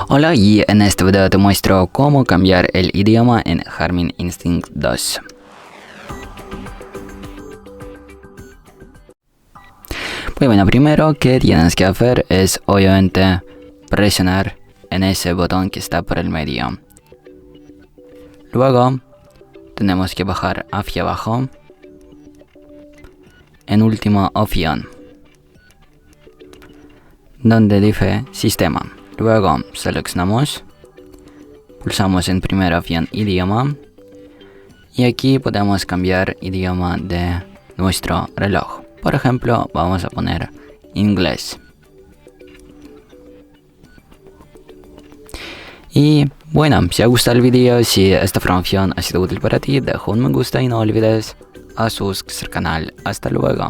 Hola, y en este video te muestro cómo cambiar el idioma en Garmin Instinct 2. Pues bueno, primero que tienes que hacer es obviamente presionar en ese botón que está por el medio. Luego tenemos que bajar hacia abajo en última opción, donde dice sistema. Luego seleccionamos, pulsamos en primera opción idioma y aquí podemos cambiar idioma de nuestro reloj. Por ejemplo, vamos a poner inglés. Y bueno, si te gusta el vídeo, si esta información ha sido útil para ti, deja un me gusta y no olvides a suscribirse al canal. Hasta luego.